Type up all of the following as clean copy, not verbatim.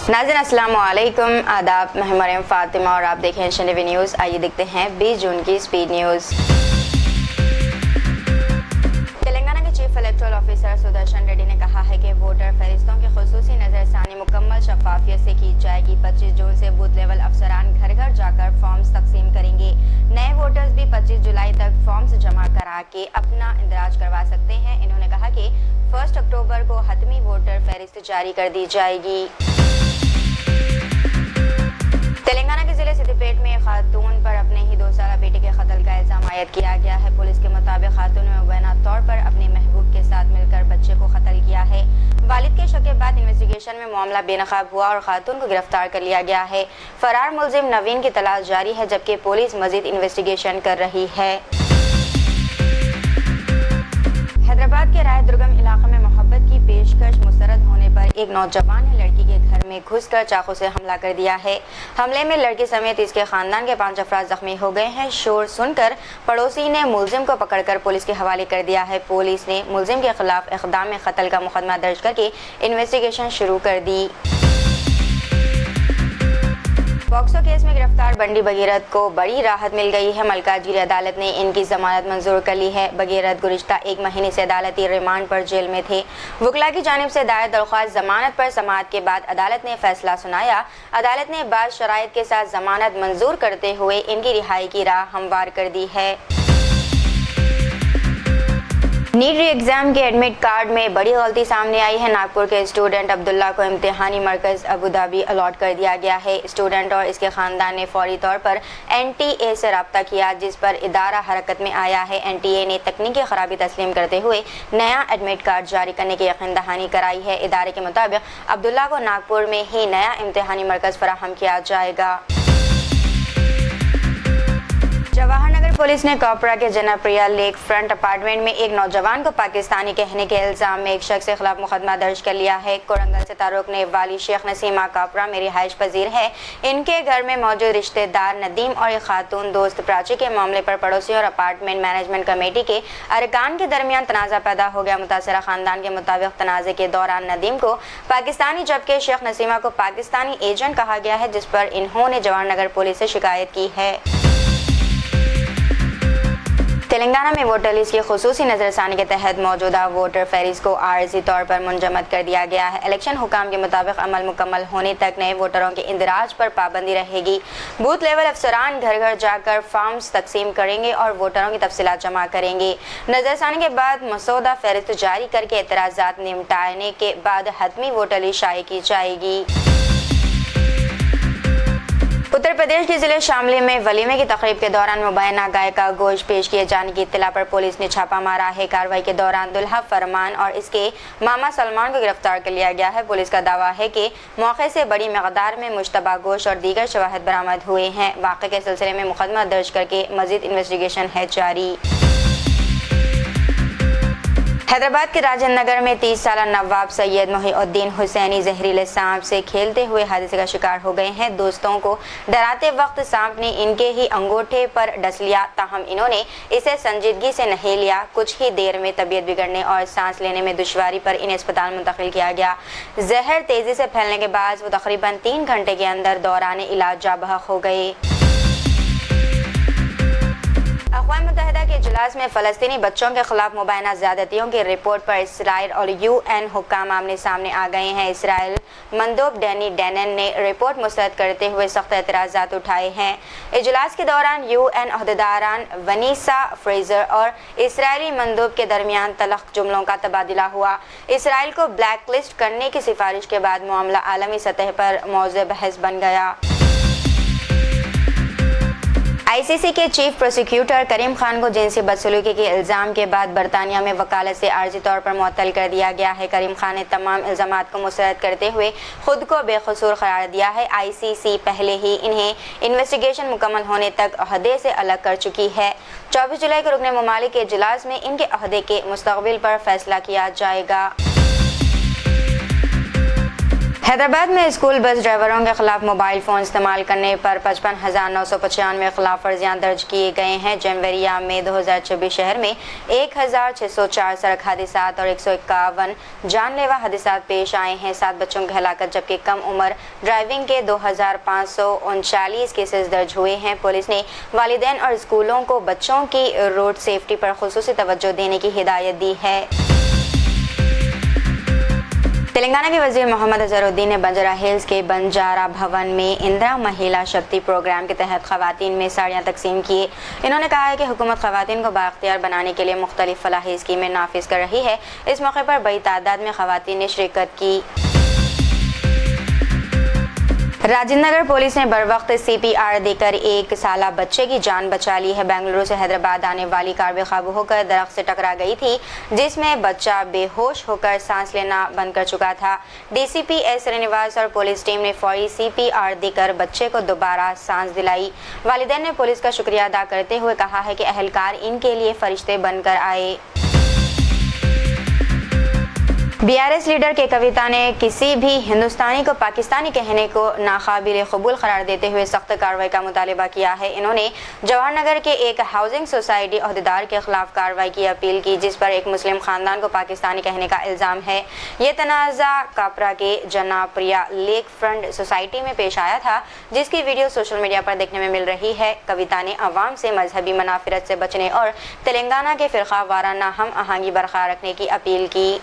नाज़रीन अस्सलाम वालेकुम, आदाब। मैं मरियम फातिमा और आप देखें एशियन टीवी न्यूज़। आइए देखते हैं 20 जून की स्पीड न्यूज़। तेलंगाना के chief electoral officer Sudarshan Reddy ने कहा है कि वोटर फहरिस्तों की खुसूसी नजरसानी मुकम्मल शफाफियत से की जाएगी। 25 जून से बूथ लेवल अफसरान घर घर जाकर फॉर्म्स तकसीम करेंगे। नए वोटर्स भी 25 जुलाई तक फॉर्म्स जमा करा के अपना इंदराज करवा सकते हैं। इन्होंने कहा कि 1 अक्टूबर को हतमी वोटर फहरिस्त जारी कर दी जाएगी। तेलंगाना के जिले सिद्दीपेट में खातून पर अपने ही 2 साला बेटे के कत्ल का इल्जाम आयद किया गया है। पुलिस के मुताबिक खातून ने मुबैना तौर पर अपने महबूब के साथ मिलकर बच्चे को कत्ल किया है। वालिद के शक के बाद इन्वेस्टिगेशन में मामला बेनकाब हुआ और खातून को गिरफ्तार कर लिया गया है। फरार मुलजिम नवीन की तलाश जारी है, जबकि पुलिस मजीद इन्वेस्टिगेशन कर रही है। हैदराबाद के राय दुर्गम इलाके में मोहब्बत की पेशकश मुस्तरद होने पर एक नौजवान ने लड़की के घर में घुसकर चाकू से हमला कर दिया है। हमले में लड़की समेत इसके खानदान के 5 अफराद जख्मी हो गए हैं। शोर सुनकर पड़ोसी ने मुलजिम को पकड़कर पुलिस के हवाले कर दिया है। पुलिस ने मुलजिम के खिलाफ इक़दाम कत्ल का मुकदमा दर्ज करके इन्वेस्टिगेशन शुरू कर दी। पॉक्सो केस में गिरफ्तार बंडी भगीरथ को बड़ी राहत मिल गई है। मलकाजगिरी अदालत ने इनकी जमानत मंजूर कर ली है। भगीरथ गुज़िश्ता 1 महीने से अदालती रिमांड पर जेल में थे। वकला की जानिब से दायर दरख्वास्त जमानत पर समाअत के बाद अदालत ने फैसला सुनाया। अदालत ने बाद शराइत के साथ जमानत मंजूर करते हुए इनकी रिहाई की राह हमवार कर दी है। नीट री एग्जाम के एडमिट कार्ड में बड़ी गलती सामने आई है। नागपुर के स्टूडेंट अब्दुल्ला को इम्तिहानी मरकज अबू धाबी अलॉट कर दिया गया है। स्टूडेंट और इसके खानदान ने फौरी तौर पर NTA से रब्ता किया, जिस पर इदारा हरकत में आया है। NTA ने तकनीकी खराबी तस्लीम करते हुए नया एडमिट कार्ड जारी करने की यकीन दहानी कराई है। इदारे के मुताबिक अब्दुल्ला को नागपुर में ही नया इम्तिहानी मरकज फराहम किया जाएगा। जवाहर नगर पुलिस ने कापरा के जनप्रिया लेक फ्रंट अपार्टमेंट में एक नौजवान को पाकिस्तानी कहने के इल्जाम में एक शख्स के खिलाफ मुकदमा दर्ज कर लिया है। कोरंगल से तारुक ने वाली शेख नसीमा कापरा में रिहाइश पजीर है। इनके घर में मौजूद रिश्तेदार नदीम और एक खातून दोस्त प्राची के मामले पर पड़ोसी और अपार्टमेंट मैनेजमेंट कमेटी के अरकान के दरमियान तनाज़ा पैदा हो गया। मुतासरा खानदान के मुताबिक तनाज़े के दौरान नदीम को पाकिस्तानी जबकि शेख नसीमा को पाकिस्तानी एजेंट कहा गया है, जिस पर इन्होंने जवाहर नगर पुलिस से शिकायत की है। तेलंगाना में वोटर लिस्ट की खुसूसी नजरसानी के तहत मौजूदा वोटर फहरिस्त को आर्जी तौर पर मुंजमद कर दिया गया है। इलेक्शन हुकाम के मुताबिक अमल मुकम्मल होने तक नए वोटरों के इंदराज पर पाबंदी रहेगी। बूथ लेवल अफसरान घर घर जाकर फॉर्म्स तकसीम करेंगे और वोटरों की तफसीलात जमा करेंगे। नजरसानी के बाद मसौदा फहरिस्त जारी करके एतराज़ात निपटाने के बाद हतमी वोटर लिस्ट शाये की जाएगी। उत्तर प्रदेश के जिले शामली में वलीमे की तकरीब के दौरान मुबैना गाय का गोश्त पेश किए जाने की इत्तला पर पुलिस ने छापा मारा है। कार्रवाई के दौरान दुल्हा फरमान और इसके मामा सलमान को गिरफ्तार कर लिया गया है। पुलिस का दावा है कि मौके से बड़ी मकदार में मुश्तबा गोश्त और दीगर शवाहिद बरामद हुए हैं। वाक़े के सिलसिले में मुकदमा दर्ज करके मजीद इन्वेस्टिगेशन है जारी। हैदराबाद के राजेंद्र नगर में 30 साला नवाब सैयद मोहिउद्दीन हुसैनी जहरीले सांप से खेलते हुए हादसे का शिकार हो गए हैं। दोस्तों को डराते वक्त सांप ने इनके ही अंगूठे पर डस लिया, ताहम इन्होंने इसे संजीदगी से नहीं लिया। कुछ ही देर में तबीयत बिगड़ने और सांस लेने में दुश्वारी पर इन्हें अस्पताल मुंतकिल किया गया। जहर तेजी से फैलने के बाद वो तकरीबन 3 घंटे के अंदर दौरान इलाज जा बहक हो गए। अक़वाम मुत्तहिदा के इजलास में फ़लस्तीनी बच्चों के खिलाफ मुबैना ज़्यादतियों की रिपोर्ट पर इसराइल और UN हुक्काम आमने सामने आ गए हैं। इसराइल मंदूब डैनी डैनन ने रिपोर्ट मुस्तरद करते हुए सख्त एतराज़ात उठाए हैं। इजलास के दौरान UN अहदेदारान वनीसा फ्रेज़र और इसराइली मंदूब के दरमियान तल्ख़ जुमलों का तबादला हुआ। इसराइल को ब्लैक लिस्ट करने की सिफारिश के बाद मामला आलमी सतह पर मौज़े बहस बन गया। ICC के चीफ प्रोसिक्यूटर करीम खान को जिनसी बदसलूकी के इल्ज़ाम के बाद बरतानिया में वकालत से आर्जी तौर पर मुअत्तल कर दिया गया है। करीम खान ने तमाम इल्ज़ामात को मुस्तरद करते हुए खुद को बेकसूर करार दिया है। ICC पहले ही इन्हें इन्वेस्टिगेशन मुकम्मल होने तक अहदे से अलग कर चुकी है। 24 जुलाई को रुकने ममालिक के इजलास में इनके अहदे के मुस्तक़बिल पर फैसला किया जाएगा। हैदराबाद में स्कूल बस ड्राइवरों के खिलाफ मोबाइल फोन इस्तेमाल करने पर 55,995 खिलाफ वर्जियां दर्ज किए गए हैं। जनवरी में 2024 शहर में 1,604 सड़क हादसात और 151 जानलेवा हादसात पेश आए हैं। 7 बच्चों की हलाकत जबकि कम उम्र ड्राइविंग के 2,539 केसेस दर्ज हुए हैं। पुलिस ने वालिदैन और स्कूलों को बच्चों की रोड सेफ्टी पर खुसूसी तवज्जो देने की हिदायत दी है। तेलंगाना के वजीर मोहम्मद अजहरुद्दीन ने बंजारा हिल्स के बंजारा भवन में इंदिरा महिला शक्ति प्रोग्राम के तहत खवातीन में साड़ियाँ तकसीम किए। इन्होंने कहा है कि हुकूमत खवातीन को बाख्तियार बनाने के लिए मुख्तलिफ फलाही स्कीमें नाफिज कर रही है। इस मौके पर बड़ी तादाद में खवातीन ने शिरकत की। राजेंद्र नगर पुलिस ने बरवक्त CPR देकर 1 साला बच्चे की जान बचा ली है। बेंगलुरु से हैदराबाद आने वाली कार बेकाबू होकर दरख्त से टकरा गई थी, जिसमें बच्चा बेहोश होकर सांस लेना बंद कर चुका था। DCP S श्रीनिवास और पुलिस टीम ने फौरी CPR देकर बच्चे को दोबारा सांस दिलाई। वालिदैन ने पुलिस का शुक्रिया अदा करते हुए कहा है कि अहलकार इनके लिए फरिश्ते बनकर आए। BRS लीडर के कविता ने किसी भी हिंदुस्तानी को पाकिस्तानी कहने को नाकाबिल कबूल करार देते हुए सख्त कार्रवाई का मुतालबा किया है। इन्होंने जवाहर नगर के एक हाउसिंग सोसाइटी अहदेदार के खिलाफ कार्रवाई की अपील की, जिस पर एक मुस्लिम खानदान को पाकिस्तानी कहने का इल्ज़ाम है। ये तनाज़ा कापरा के जनाप्रिया लेक फ्रंट सोसाइटी में पेश आया था, जिसकी वीडियो सोशल मीडिया पर देखने में मिल रही है। कविता ने अवाम से मजहबी मनाफिरत से बचने और तेलंगाना के फ़िरका वाराना हम आहंगी बरकरार रखने की अपील की।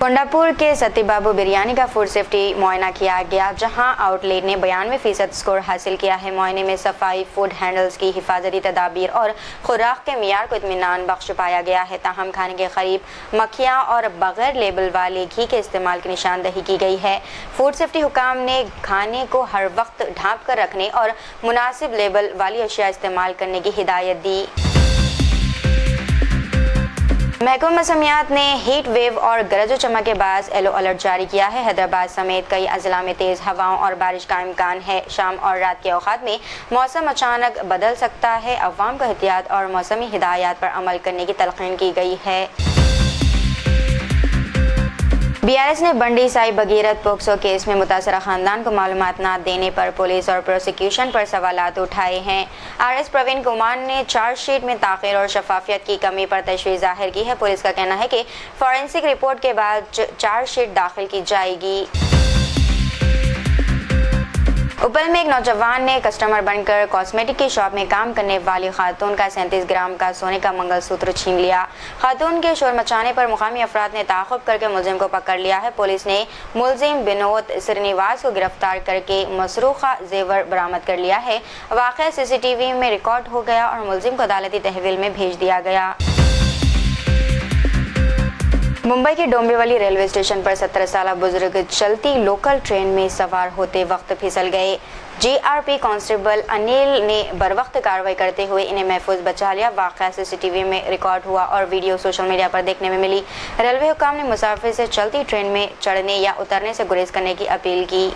कोंडापुर के सतीबाबू बिरयानी का फूड सेफ्टी मुआयना किया गया, जहां आउटलेट ने 92% स्कोर हासिल किया है। मुआयने में सफाई, फूड हैंडल्स की हिफाजती तदाबीर और खुराक के मियार को इत्मीनान बख्श पाया गया है। ताहम खाने के करीब मक्खियां और बगैर लेबल वाले घी के इस्तेमाल की निशानदही की गई है। फूड सेफ्टी हुकाम ने खाने को हर वक्त ढाँप कर रखने और मुनासिब लेबल वाली अशिया इस्तेमाल करने की हिदायत दी। महकमा मौसमियात ने हीट वेव और गरज चमक के बाद येलो अलर्ट जारी किया है। हैदराबाद समेत कई अजला में तेज़ हवाओं और बारिश का इम्कान है। शाम और रात के औकात में मौसम अचानक बदल सकता है। अवाम को एहतियात और मौसमी हिदायत पर अमल करने की तलकीन की गई है। BRS ने बंडी साई भगीरथ पोक्सो केस में मुतासरा खानदान को मालूमात न देने पर पुलिस और प्रोसिक्यूशन पर सवालात उठाए हैं। RS प्रवीण कुमार ने चार्जशीट में ताख़ीर और शफाफियत की कमी पर तशवीश जाहिर की है। पुलिस का कहना है कि फॉरेंसिक रिपोर्ट के बाद चार्जशीट दाखिल की जाएगी। उपल में एक नौजवान ने कस्टमर बनकर कॉस्मेटिक की शॉप में काम करने वाली खातून का 37 ग्राम का सोने का मंगलसूत्र छीन लिया। खातून के शोर मचाने पर मुकामी अफराद ने ताक़ुब करके मुलजिम को पकड़ लिया है। पुलिस ने मुलजिम विनोद श्रीनिवास को गिरफ्तार करके मसरूखा जेवर बरामद कर लिया है। वाक़या CCTV में रिकॉर्ड हो गया और मुलजिम को अदालती तहवील में भेज दिया गया। मुंबई के डोंबिवली रेलवे स्टेशन पर 17 साल बुजुर्ग चलती लोकल ट्रेन में सवार होते वक्त फिसल गए। GRP कांस्टेबल अनिल ने बरवक्त कार्रवाई करते हुए इन्हें महफूज बचा लिया। वाक़या CCTV में रिकॉर्ड हुआ और वीडियो सोशल मीडिया पर देखने में मिली। रेलवे हुकाम ने मुसाफिर से चलती ट्रेन में चढ़ने या उतरने से गुरेज करने की अपील की।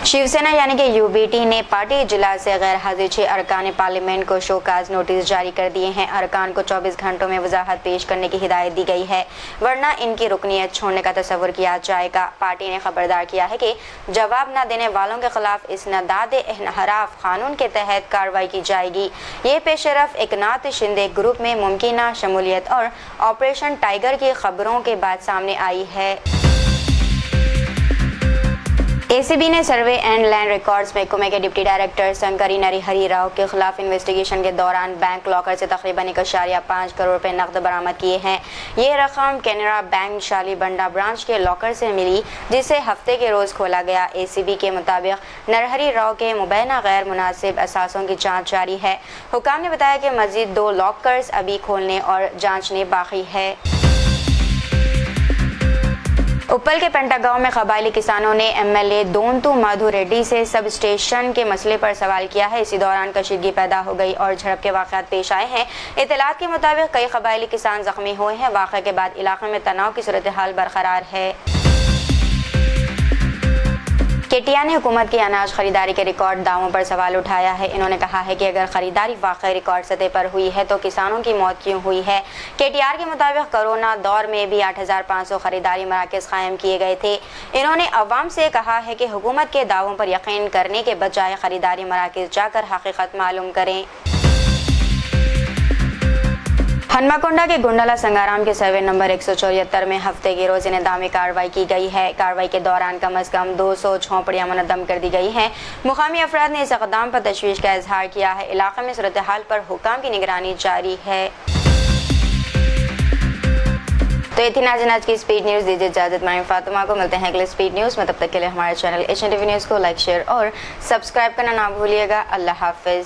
शिवसेना यानी कि UBT ने पार्टी इजलास से गैर हाजिर 6 अरकान पार्लियामेंट को शोकाज नोटिस जारी कर दिए हैं। अरकान को 24 घंटों में वजाहत पेश करने की हिदायत दी गई है, वरना इनकी रुकनीत छोड़ने का तस्वुर किया जाएगा। पार्टी ने खबरदार किया है कि जवाब न देने वालों के खिलाफ इसनादाद इनहराफ कानून के तहत कार्रवाई की जाएगी। ये पेशरफ एकनाथ शिंदे ग्रुप में मुमकिन शमूलियत और ऑपरेशन टाइगर की खबरों के बाद सामने आई है। ACB ने सर्वे एंड लैंड रिकॉर्ड्स महकमे के डिप्टी डायरेक्टर शंकरी नरहरि राव के खिलाफ इन्वेस्टिगेशन के दौरान बैंक लॉकर से तकरीबन 1.5 करोड़ रुपए नकद बरामद किए हैं। ये रकम कैनरा बैंक शाली बंडा ब्रांच के लॉकर से मिली, जिसे हफ्ते के रोज खोला गया। ACB के मुताबिक नरहरि राव के मुबैना गैर मुनासिब असासों की जाँच जारी है। हुकाम ने बताया कि मजीद 2 लॉकर्स अभी खोलने और जाँचने बाकी है। उपल के पेंटा गांव में कबायली किसानों ने MLA दोंतु माधु रेड्डी से सब स्टेशन के मसले पर सवाल किया है। इसी दौरान कशीदगी पैदा हो गई और झड़प के वाक़यात पेश आए हैं। इत्तलात के मुताबिक कई कबायली किसान जख्मी हुए हैं। वाक़े के बाद इलाके में तनाव की सूरत हाल बरकरार है। केटीआर ने हुकूमत की अनाज खरीदारी के रिकॉर्ड दावों पर सवाल उठाया है। इन्होंने कहा है कि अगर खरीदारी वाकई रिकॉर्ड सतह पर हुई है तो किसानों की मौत क्यों हुई है। केटीआर के मुताबिक कोरोना दौर में भी 8,500 खरीदारी मराकज़ कायम किए गए थे। इन्होंने अवाम से कहा है कि हुकूमत के दावों पर यकीन करने के बजाय खरीदारी मराकज़ जाकर हकीकत मालूम करें। हनुमाकोंडा के गुंडला संगाराम के सर्वे नंबर 174 में हफ्ते के रोज इंतजामी कार्रवाई की गई है। कार्रवाई के दौरान कम अज कम 200 झोंपड़ियां मुनद्दम कर दी गई हैं। मुकामी अफराद ने इस इक़दाम पर तशवीश का इजहार किया है। इलाके में सूरत हाल पर हुकाम की निगरानी जारी है। तो ये थी नाज़रीन आज की स्पीड न्यूज़। दीजिए इजाज़त, मैं फातिमा को मिलते हैं अगले स्पीड न्यूज़ में। तब तक के लिए हमारे चैनल HNTV न्यूज़ को लाइक शेयर और सब्सक्राइब करना ना भूलिएगा। अल्लाह हाफिज़।